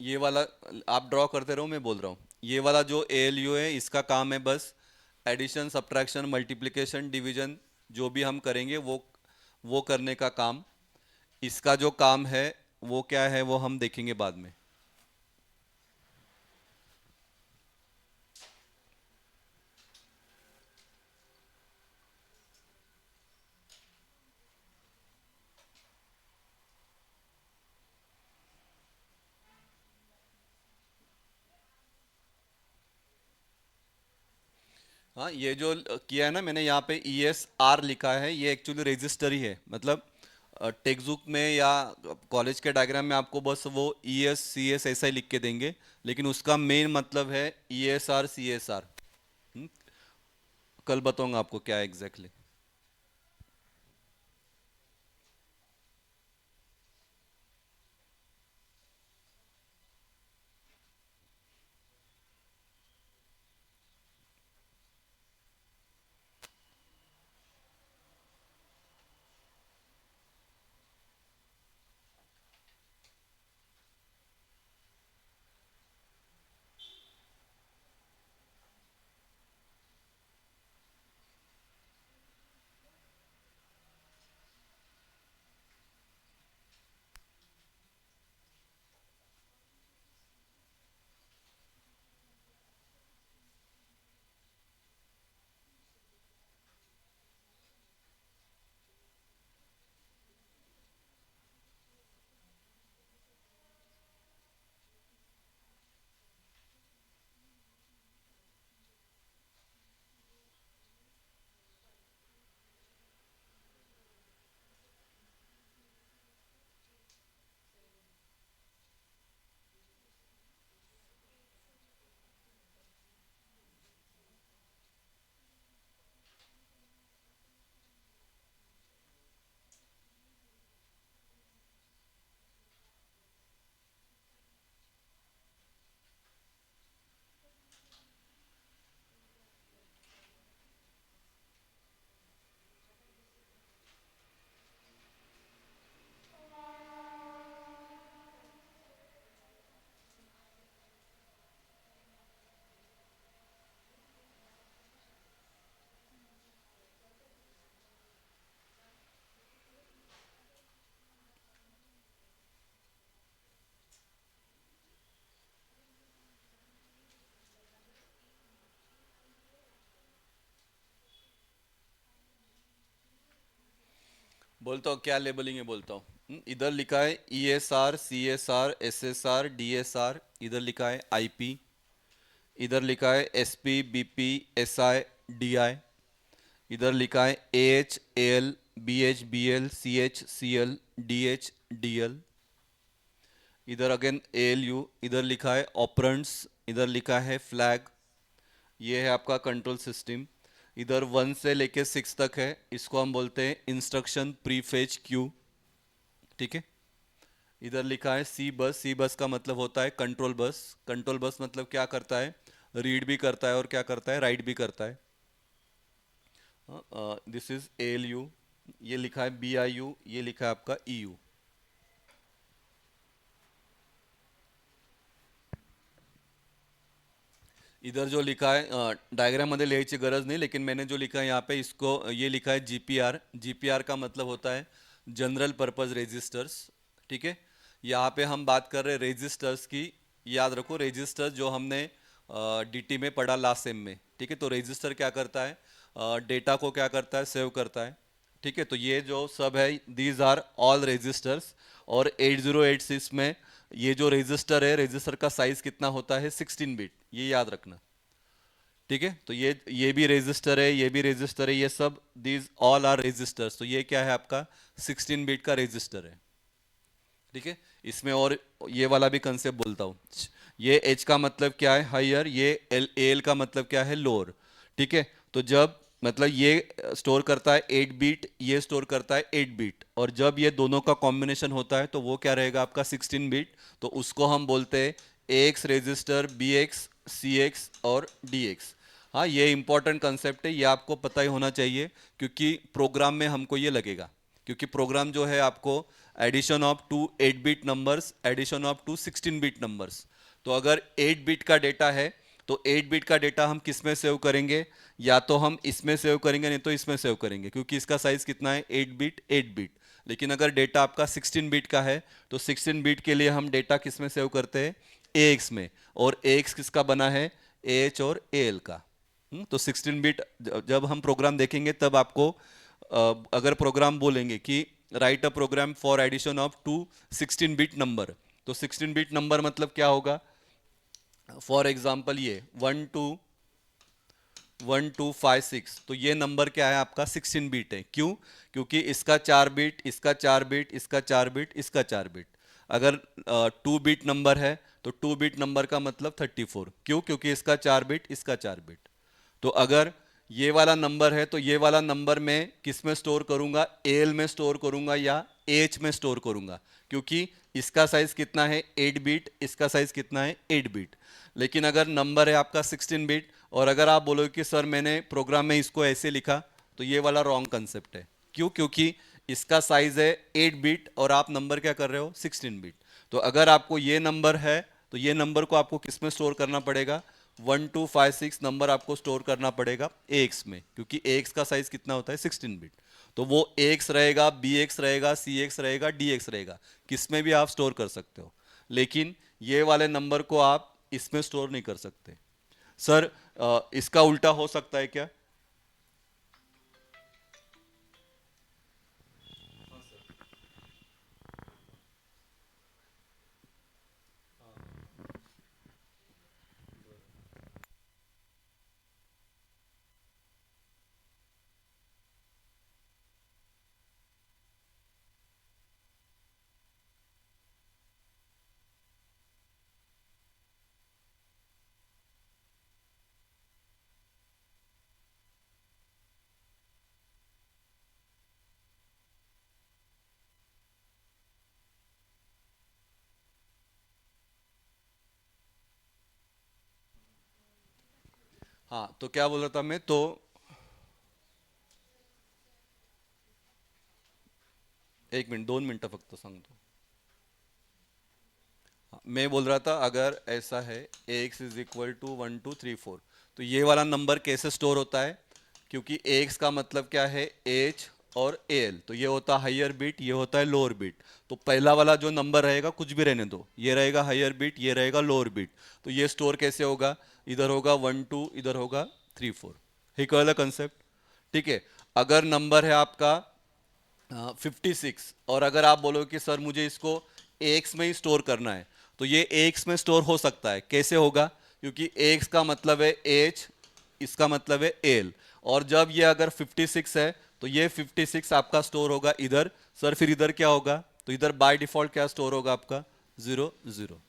ये वाला आप ड्रॉ करते रहो, मैं बोल रहा हूँ. ये वाला जो ALU है, इसका काम है बस एडिशन, सब्ट्रैक्शन, मल्टीप्लिकेशन, डिवीजन, जो भी हम करेंगे वो करने का काम. इसका जो काम है वो क्या है, वो हम देखेंगे बाद में. हाँ, ये जो किया है ना मैंने यहाँ पे ESR लिखा है, ये एक्चुअली रजिस्टर ही है. मतलब टेक्स्ट बुक में या कॉलेज के डायग्राम में आपको बस वो ES CS ऐसा ही लिख के देंगे, लेकिन उसका मेन मतलब है ESR CSR. कल बताऊंगा आपको क्या है एग्जैक्टली. बोलता हूँ क्या लेबलिंग है, बोलता हूँ. इधर लिखा है ESR CSR SSR DSR. इधर लिखा है IP. इधर लिखा है SP BP SI DI. इधर लिखा है AH AL BH BL CH CL DH DL. इधर अगेन ALU. इधर लिखा है ऑपरेंड्स. इधर लिखा है फ्लैग. ये है आपका कंट्रोल सिस्टम. इधर 1 से लेके 6 तक है, इसको हम बोलते हैं इंस्ट्रक्शन प्रीफेच क्यू. ठीक है. इधर लिखा है सी बस का मतलब होता है कंट्रोल बस. कंट्रोल बस मतलब क्या करता है, रीड भी करता है और क्या करता है, राइट भी करता है. This is ALU. ये लिखा है BIU. ये लिखा है आपका EU. इधर जो लिखा है डायग्राम मध्ये लिहायची गरज नहीं, लेकिन मैंने जो लिखा है यहाँ पे, इसको ये लिखा है GPR. GPR का मतलब होता है जनरल पर्पस रेजिस्टर्स। ठीक है, यहाँ पे हम बात कर रहे हैं रेजिस्टर्स की। याद रखो रेजिस्टर्स जो हमने डीटी में पढ़ा लास्ट सेम में। ठीक है, तो रेजिस्टर क्या करता है, डेटा को क्या करता है, सेव करता है। ठीक है, तो ये जो सब है दीज आर ऑल रेजिस्टर्स। और 8086 में ये जो रेजिस्टर है, रेजिस्टर का साइज कितना होता है, 16 बिट, ये याद रखना। ठीक है, तो ये भी रेजिस्टर है, ये भी रेजिस्टर है, ये सब दीज ऑल आर रेजिस्टर्स। तो ये क्या है आपका 16 बिट का रेजिस्टर है। ठीक है, इसमें और ये वाला भी कंसेप्ट बोलता हूँ। ये एच का मतलब क्या है, हायर, ये एल का मतलब क्या है, लोअर। ठीक है, तो जब मतलब ये स्टोर करता है 8 बीट, ये स्टोर करता है 8 बीट, और जब ये दोनों का कॉम्बिनेशन होता है तो वो क्या रहेगा आपका 16 बीट। तो उसको हम बोलते हैं ए एक्स रजिस्टर, बी एक्स, सी एक्स और डी एक्स। हाँ, ये इंपॉर्टेंट कंसेप्ट है, ये आपको पता ही होना चाहिए, क्योंकि प्रोग्राम में हमको ये लगेगा। क्योंकि प्रोग्राम जो है आपको addition of two 8 bit numbers, addition of two 16 bit numbers. तो अगर 8 बिट का डेटा है तो 8 बिट का डेटा हम किस में सेव करेंगे, या तो हम इसमें सेव करेंगे, नहीं तो इसमें सेव करेंगे, क्योंकि इसका साइज कितना है, 8 बिट 8 बिट। लेकिन अगर डेटा आपका 16 बिट का है तो 16 बिट के लिए हम डेटा किस में सेव करते हैं, ए एक्स में। और ए एक्स किसका बना है, ए एच और ए एल का। तो 16 बिट जब हम प्रोग्राम देखेंगे तब आपको अगर प्रोग्राम बोलेंगे कि write a program for addition of two 16 bit number, तो 16 बिट नंबर मतलब क्या होगा, फॉर एग्जांपल ये 1256, तो ये नंबर क्या है आपका 16 बिट है। क्यों, क्योंकि इसका 4 बिट, इसका 4 बिट, इसका 4 बिट, इसका 4 बिट। अगर 2 बिट नंबर है तो 2 बिट नंबर का मतलब 34। क्यों, क्योंकि इसका 4 बिट, इसका 4 बिट। तो अगर ये वाला नंबर है तो ये वाला नंबर मैं किस में स्टोर करूंगा, एल में स्टोर करूंगा या एच में स्टोर करूंगा, क्योंकि इसका साइज कितना है 8 बिट, इसका साइज कितना है 8 बिट। लेकिन अगर नंबर है आपका 16 बिट, और अगर आप बोलोगे कि सर मैंने प्रोग्राम में इसको ऐसे लिखा, तो ये वाला रॉन्ग कंसेप्ट है। क्यों, क्योंकि इसका साइज है 8 बिट और आप नंबर क्या कर रहे हो, 16 बिट। तो अगर आपको ये नंबर है तो ये नंबर को आपको किस में स्टोर करना पड़ेगा, 1256 नंबर आपको स्टोर करना पड़ेगा एक्स में, क्योंकि एक्स का साइज कितना होता है, 16 बिट। तो वो एक्स रहेगा, बी एक्स रहेगा, सी एक्स रहेगा, डी एक्स रहेगा, किस में भी आप स्टोर कर सकते हो। लेकिन ये वाले नंबर को आप इसमें स्टोर नहीं कर सकते। सर इसका उल्टा हो सकता है क्या, हाँ तो क्या बोल रहा था मैं, तो एक मिनट 2 मिनटं फक्त सांगतो। हाँ, मैं बोल रहा था अगर ऐसा है ए एक्स इज इक्वल टू 1234, तो ये वाला नंबर कैसे स्टोर होता है, क्योंकि ए एक्स का मतलब क्या है, एच और ए एल, तो ये होता है हायर बिट, ये होता है लोअर बिट। तो पहला वाला जो नंबर रहेगा कुछ भी रहने दो, ये रहेगा हायर बिट, ये रहेगा लोअर बिट। तो ये स्टोर कैसे होगा, इधर होगा 12, इधर होगा 34। ही कळलं कंसेप्ट। ठीक है, अगर नंबर है आपका 56, और अगर आप बोलो कि सर मुझे इसको एक्स में ही स्टोर करना है, तो ये एक्स में स्टोर हो सकता है। कैसे होगा, क्योंकि एक्स का मतलब है एच, इसका मतलब है एल, और जब ये अगर 56 है तो ये 56 आपका स्टोर होगा इधर। सर फिर इधर क्या होगा, तो इधर बाय डिफॉल्ट क्या स्टोर होगा आपका, 0 0।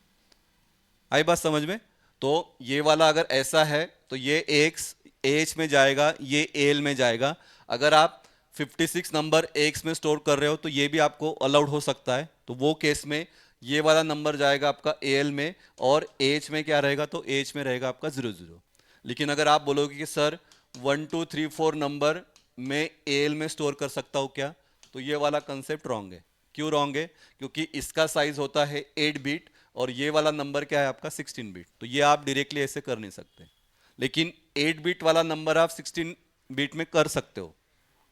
आई बात समझ में। तो ये वाला अगर ऐसा है तो ये एक्स एच में जाएगा, ये एल में जाएगा। अगर आप 56 नंबर एक्स में स्टोर कर रहे हो तो ये भी आपको अलाउड हो सकता है, तो वो केस में ये वाला नंबर जाएगा आपका एल में, और एच में क्या रहेगा, तो एच में रहेगा आपका 0 0। लेकिन अगर आप बोलोगे कि सर 1234 नंबर मैं एल में स्टोर कर सकता हूँ क्या, तो ये वाला कंसेप्ट रॉन्ग है। क्यों रॉन्ग है, क्योंकि इसका साइज होता है 8 बिट, और ये वाला नंबर क्या है आपका 16 बिट, तो ये आप डायरेक्टली ऐसे कर नहीं सकते। लेकिन 8 बिट वाला नंबर आप 16 बिट में कर सकते हो,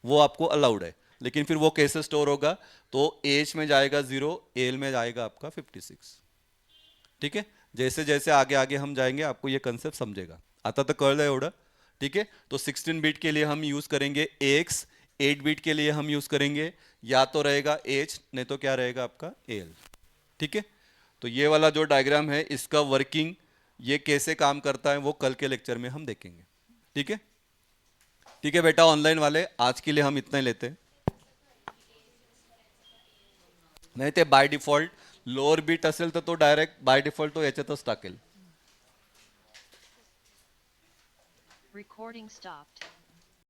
वो आपको अलाउड है। लेकिन फिर वो कैसे स्टोर होगा, तो एच में जाएगा 0, एल में जाएगा आपका 56. ठीक आहे. जैसे जैसे आगे आगे हम जाएंगे आपको ये कंसेप्ट समझेगा. आता तर कळलं एवढं. ठीक है. तो 16 बिट के लिए हम यूज करेंगे एक्स, 8 बिट के लिए हम यूज करेंगे या तो रहेगा एच, नहीं तो क्या रहेगा आपका एल. ठीक है. तो ये वाला जो डायग्राम है इसका वर्किंग ये कैसे काम करता है वो कल के लेक्चर में हम देखेंगे. ठीक है. ठीक है बेटा, ऑनलाइन वाले आज के लिए हम इतना ही लेते हैं. नाही ते बाय डिफॉल्ट लोअर बीट असेल तर तो डायरेक्ट बाय डिफॉल्ट तो याच्यातच टाकेल. Recording stopped.